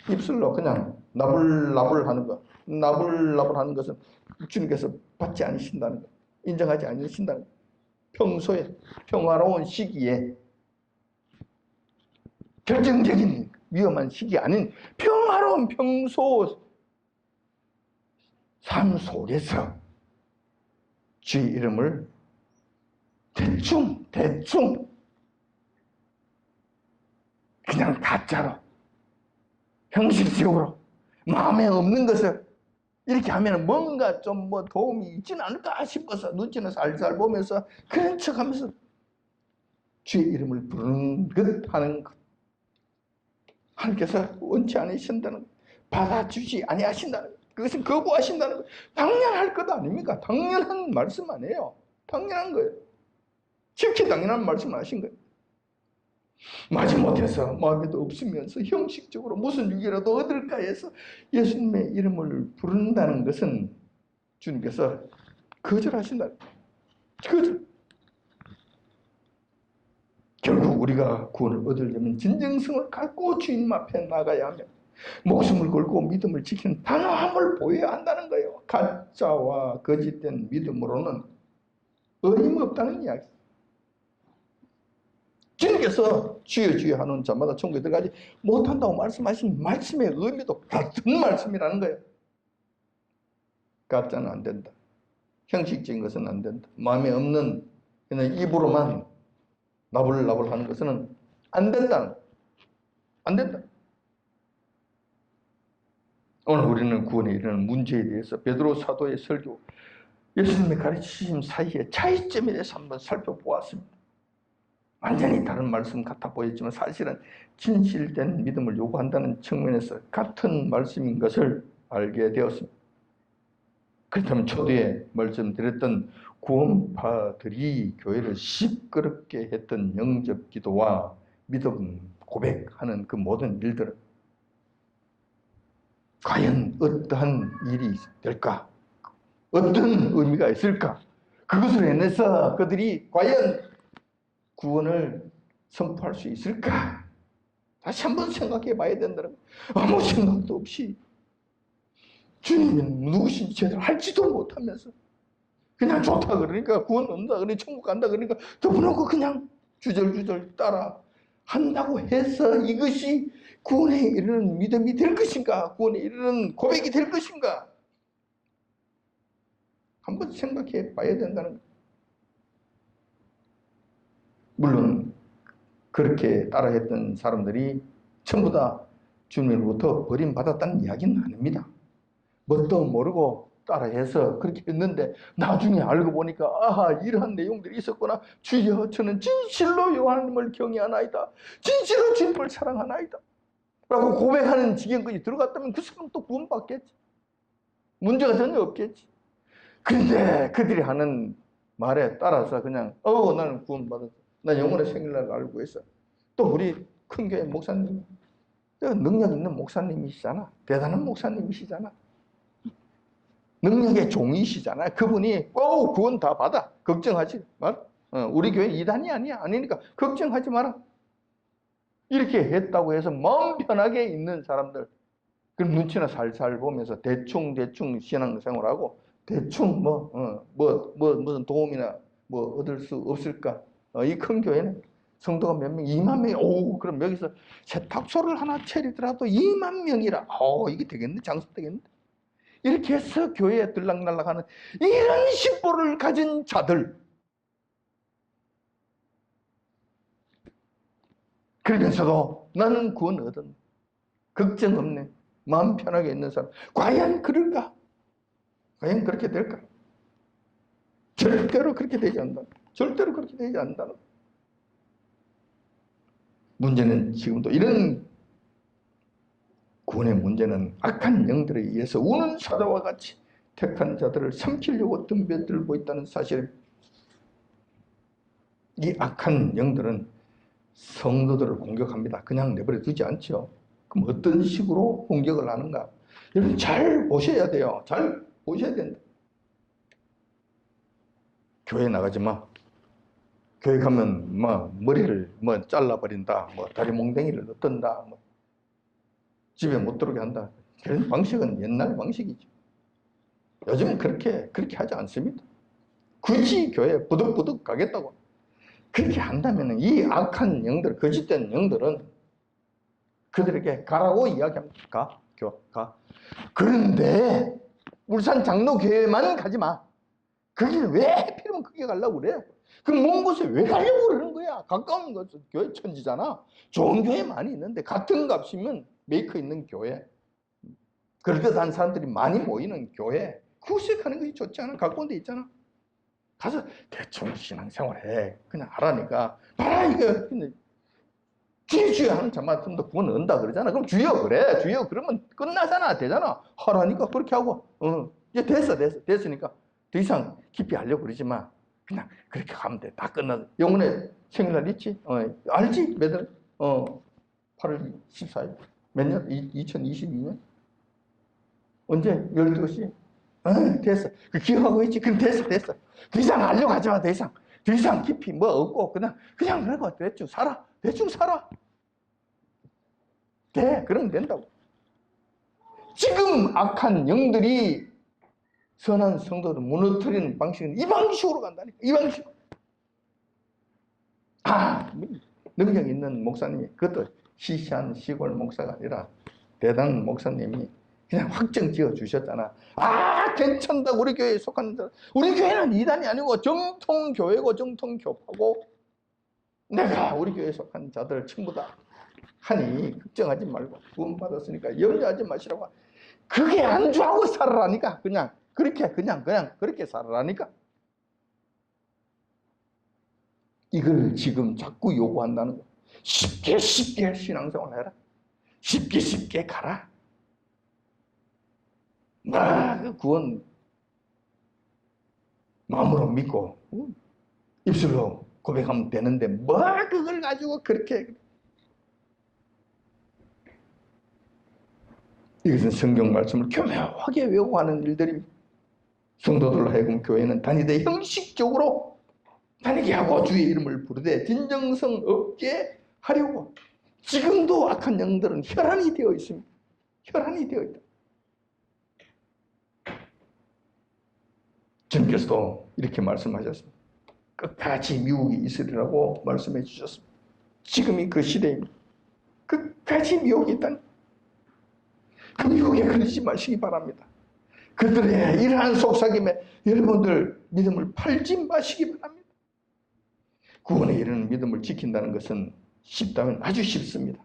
입술로 그냥 나불나불 하는 거, 나불나불 하는 것은 주님께서 받지 않으신다는 거, 인정하지 않으신다는 거. 평소에 평화로운 시기에 결정적인 위험한 시기 아닌 평화로운 평소 삶 속에서 주의 이름을 대충 그냥 가짜로 형식적으로 마음에 없는 것을 이렇게 하면 뭔가 좀 뭐 도움이 있지는 않을까 싶어서 눈치는 살살 보면서 그런 척하면서 주의 이름을 부르는 것 하는 것, 하나님께서 원치 않으신다는 것, 받아주지 아니하신다는 것, 그것은 거부하신다는 것, 당연할 것 아닙니까? 당연한 말씀 아니에요. 당연한 거예요. 지극히 당연한 말씀을 하신 거예요. 마지못해서 마음에도 없으면서 형식적으로 무슨 유익이라도 얻을까 해서 예수님의 이름을 부른다는 것은 주님께서 거절하신다. 거절. 결국 우리가 구원을 얻으려면 진정성을 갖고 주님 앞에 나가야 하며 목숨을 걸고 믿음을 지키는 단호함을 보여야 한다는 거예요. 가짜와 거짓된 믿음으로는 어림없다는 이야기. 주님께서 주여 주여 하는 자마다 천국에 들어가지 못한다고 말씀하신 말씀의 의미도 같은 말씀이라는 거예요. 가짜는 안 된다. 형식적인 것은 안 된다. 마음에 없는 그냥 입으로만 나불나불 하는 것은 안 된다. 안 된다. 오늘 우리는 구원에 이르는 문제에 대해서 베드로 사도의 설교, 예수님의 가르치심 사이의 차이점에 대해서 한번 살펴보았습니다. 완전히 다른 말씀 같아 보였지만 사실은 진실된 믿음을 요구한다는 측면에서 같은 말씀인 것을 알게 되었습니다. 그렇다면 초대에 말씀드렸던 구원파들이 교회를 시끄럽게 했던 영접 기도와 믿음 고백하는 그 모든 일들은 과연 어떠한 일이 될까? 어떤 의미가 있을까? 그것을 해내서 그들이 과연 구원을 선포할 수 있을까? 다시 한번 생각해 봐야 된다는 거예요. 아무 생각도 없이 주님은 누구신지 제대로 알지도 못하면서 그냥 좋다 그러니까 구원 얻는다 그러니까 천국 간다 그러니까 덮어놓고 그냥 주절주절 따라 한다고 해서 이것이 구원에 이르는 믿음이 될 것인가? 구원에 이르는 고백이 될 것인가? 한번 생각해 봐야 된다는 거예요. 물론 그렇게 따라했던 사람들이 전부 다 주님으로부터 버림받았다는 이야기는 아닙니다. 뭣도 모르고 따라해서 그렇게 했는데 나중에 알고 보니까 아하, 이러한 내용들이 있었구나. 주여, 저는 진실로 요한님을 경외하나이다. 진실로 주님을 사랑하나이다. 라고 고백하는 지경까지 들어갔다면 그 사람은 또 구원받겠지. 문제가 전혀 없겠지. 그런데 그들이 하는 말에 따라서 그냥 나는 구원받았어. 나 영혼의 생일날 알고 있어. 또 우리 큰 교회 목사님, 능력 있는 목사님이시잖아. 대단한 목사님이시잖아. 능력의 종이시잖아요. 그분이 구원 다 받아. 걱정하지 마라. 우리 교회 이단이 아니야. 아니니까 걱정하지 마라. 이렇게 했다고 해서 마음 편하게 있는 사람들, 그럼 눈치나 살살 보면서 대충 신앙생활하고 대충 무슨 도움이나 얻을 수 없을까? 이 큰 교회는 성도가 몇 명? 2만 명이. 그럼 여기서 세탁소를 하나 차리더라도 2만 명이라. 이게 되겠네? 장사 되겠네? 이렇게 해서 교회에 들락날락하는 이런 심보를 가진 자들. 그러면서도 나는 구원 얻은, 걱정 없네, 마음 편하게 있는 사람. 과연 그럴까? 과연 그렇게 될까? 절대로 그렇게 되지 않는다. 절대로 그렇게 되지 않는다. 문제는 지금도 이런 구원의 문제는 악한 영들에 의해서 우는 사자와 같이 택한 자들을 삼키려고 덤벼들고 있다는 사실. 이 악한 영들은 성도들을 공격합니다. 그냥 내버려 두지 않죠. 그럼 어떤 식으로 공격을 하는가? 여러분 잘 보셔야 돼요. 잘 보셔야 된다. 교회 나가지 마. 교회 가면 머리를 잘라버린다. 다리 몽댕이를 넣던다. 집에 못 들어오게 한다. 그런 방식은 옛날 방식이죠. 요즘은 그렇게 하지 않습니다. 굳이 교회에 부득부득 가겠다고 그렇게 한다면 이 악한 영들, 거짓된 영들은 그들에게 가라고 이야기합니다. 가. 그런데 울산 장로교회만 가지 마. 거길 왜 하필이면 그게 가려고 그래? 그 먼 곳에 왜 가려고 그러는 거야? 가까운 곳은 교회 천지잖아. 좋은 교회 많이 있는데 같은 값이면 메이커 있는 교회, 그럴듯한 사람들이 많이 모이는 교회, 그곳에 가는 것이 좋지 않아? 가까운 데 있잖아. 가서 대충 신앙생활해. 그냥 하라니까. 봐라 이거. 주여 하는 자만 좀 더 구원 얻는다 그러잖아. 그럼 주여 그래. 주여 그러면 끝나잖아. 되잖아. 하라니까 그렇게 하고. 이제 됐으니까 더 이상 깊이 하려고 그러지 마. 그냥 그렇게 가면 돼. 다 끝나서. 영혼의 생일날 있지? 알지? 매달 8월 14일. 몇 년? 2022년? 언제? 12시? 됐어. 그 기억하고 있지? 그럼 됐어. 더 이상 하려고 하지 마. 더 이상 깊이 없고 그냥 그러고 대충 살아. 돼. 그러면 된다고. 지금 악한 영들이 선한 성도를 무너뜨리는 방식은 이 방식으로 간다니까. 이 방식으로. 능력 있는 목사님이, 그것도 시시한 시골 목사가 아니라 대단한 목사님이 그냥 확정 지어 주셨잖아. 괜찮다. 우리 교회에 속한 자. 우리 교회는 이단이 아니고 정통교회고 정통교파고 내가 우리 교회에 속한 자들 전부 다 하니 걱정하지 말고 구원받았으니까 염려하지 마시라고. 그게 안주하고 살아라니까. 그냥 그렇게 살아라니까. 이걸 지금 자꾸 요구한다는 거. 쉽게 신앙생활 해라. 쉽게 가라. 그 구원 마음으로 믿고 입술로 고백하면 되는데 그걸 가지고 그렇게. 이것은 성경 말씀을 교묘하게 왜곡하는 일들입니다. 성도들 하여금 교회는 다니되 형식적으로 다니게 하고 주의 이름을 부르되 진정성 없게 하려고. 지금도 악한 영들은 혈안이 되어 있습니다. 혈안이 되어 있다. 주님께서도 이렇게 말씀하셨습니다. 끝까지 미혹이 있으리라고 말씀해 주셨습니다. 지금이 그 시대입니다. 끝까지 미혹이 있다는, 그 미혹에 걸리지 마시기 바랍니다. 그들의 이러한 속삭임에 여러분들 믿음을 팔지 마시기 바랍니다. 구원에 이르는 믿음을 지킨다는 것은 쉽다면 아주 쉽습니다.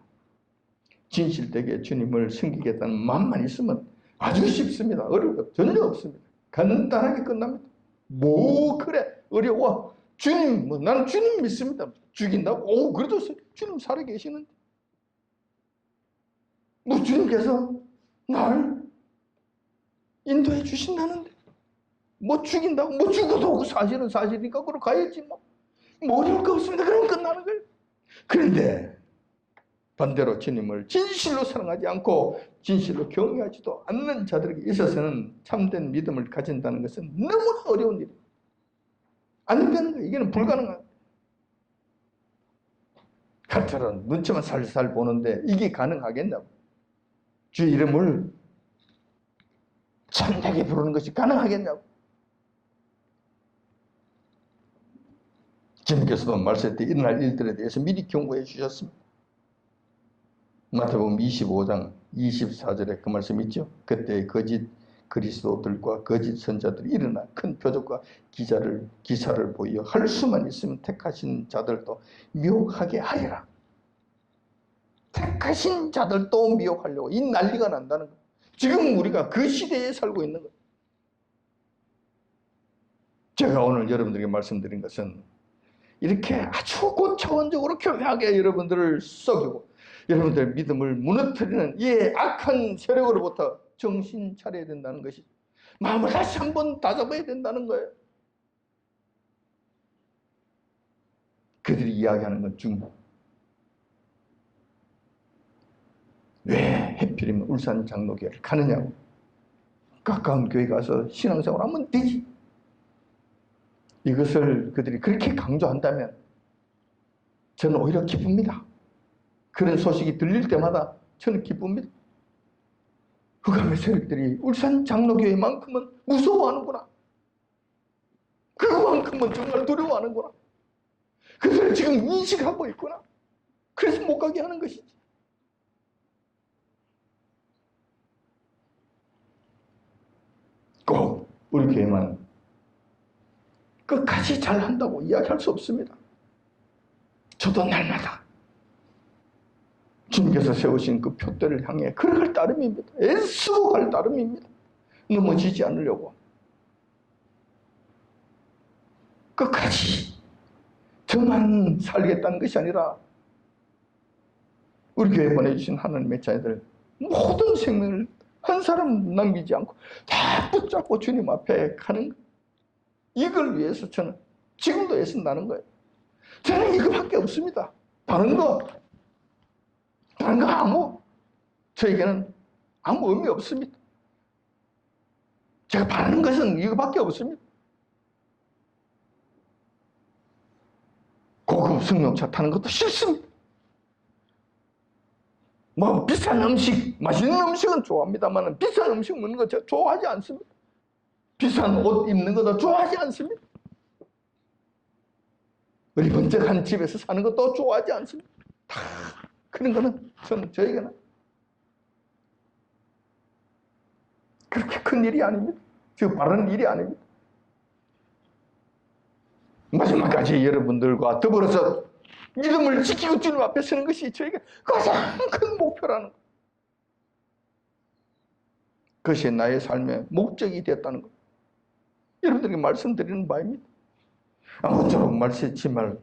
진실되게 주님을 섬기겠다는 마음만 있으면 아주 쉽습니다. 어려운 것 전혀 없습니다. 간단하게 끝납니다. 뭐 그래 어려워. 주님, 나는 주님 믿습니다. 죽인다고? 오, 그래도 주님 살아계시는데. 주님께서 날 인도해 주신다는데. 죽인다고? 죽어도 사실은 사실이니까 그걸 가야지 뭐 어려울 거 없습니다. 그럼 끝나는 거예요. 그런데 반대로 주님을 진실로 사랑하지 않고 진실로 경외하지도 않는 자들에게 있어서는 참된 믿음을 가진다는 것은 너무나 어려운 일이에요. 안 되는 거예요. 이게는 불가능한 거예요. 가처럼 눈치만 살살 보는데 이게 가능하겠냐고. 주 이름을 참되게 부르는 것이 가능하겠냐고. 주님께서도 말씀 때 일어날 일들에 대해서 미리 경고해 주셨습니다. 마태복음 25장 24절에 그 말씀 있죠. 그때 거짓 그리스도들과 거짓 선자들이 일어나 큰 표적과 기사를 보여 할 수만 있으면 택하신 자들도 미혹하게 하리라. 택하신 자들도 미혹하려고 이 난리가 난다는 거예요. 지금 우리가 그 시대에 살고 있는 거예요. 제가 오늘 여러분들에게 말씀드린 것은 이렇게 아주 고차원적으로 교묘하게 여러분들을 썩이고 여러분들의 믿음을 무너뜨리는 이 악한 세력으로부터 정신 차려야 된다는 것이, 마음을 다시 한번 다잡아야 된다는 거예요. 그들이 이야기하는 것 중 왜 하필이면 울산 장로교회를 가느냐고. 가까운 교회 가서 신앙생활 하면 되지. 이것을 그들이 그렇게 강조한다면 저는 오히려 기쁩니다. 그런 소식이 들릴 때마다 저는 기쁩니다. 흑암의 세력들이 울산 장로교회만큼은 무서워하는구나. 그만큼은 정말 두려워하는구나. 그들을 지금 인식하고 있구나. 그래서 못 가게 하는 것이지. 꼭 우리 교회만 끝까지 잘한다고 이야기할 수 없습니다. 저도 날마다 주님께서 세우신 그 표대를 향해 걸어갈 따름입니다. 애쓰고 갈 따름입니다. 넘어지지 않으려고. 끝까지 저만 살겠다는 것이 아니라 우리 교회에 보내주신 하나님의 자녀들 모든 생명을 한 사람 남기지 않고 다 붙잡고 주님 앞에 가는 거예요. 이걸 위해서 저는 지금도 애쓴다는 거예요. 저는 이거밖에 없습니다. 다른 거 저에게는 아무 의미 없습니다. 제가 바라는 것은 이거밖에 없습니다. 고급 승용차 타는 것도 싫습니다. 비싼 음식, 맛있는 음식은 좋아합니다만 비싼 음식 먹는 거 제가 좋아하지 않습니다. 비싼 옷 입는 것도 좋아하지 않습니다. 번쩍한 집에서 사는 것도 좋아하지 않습니다. 다 그런 거는 저에게는 그렇게 큰 일이 아닙니다. 저 바라는 일이 아닙니다. 마지막까지 여러분들과 더불어서 믿음을 지키고 주님 앞에 서는 것이 저에게 가장 큰 목표라는 것. 그것이 나의 삶의 목적이 되었다는 것. 여러분들에게 말씀드리는 바입니다. 아무쪼록 말씀치 말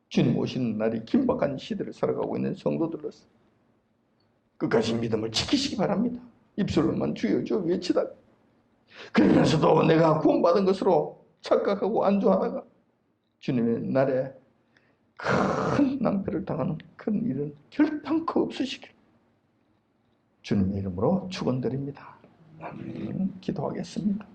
주님 오시는 날이 긴박한 시대를 살아가고 있는 성도들로서 끝까지 믿음을 지키시기 바랍니다. 입술로만 주여 주여 외치다가 그러면서도 내가 구원받은 것으로 착각하고 안주하다가 주님의 날에 큰 낭패를 당하는 큰 일은 결단코 없으시길 주님의 이름으로 축원드립니다. 아멘. 기도하겠습니다.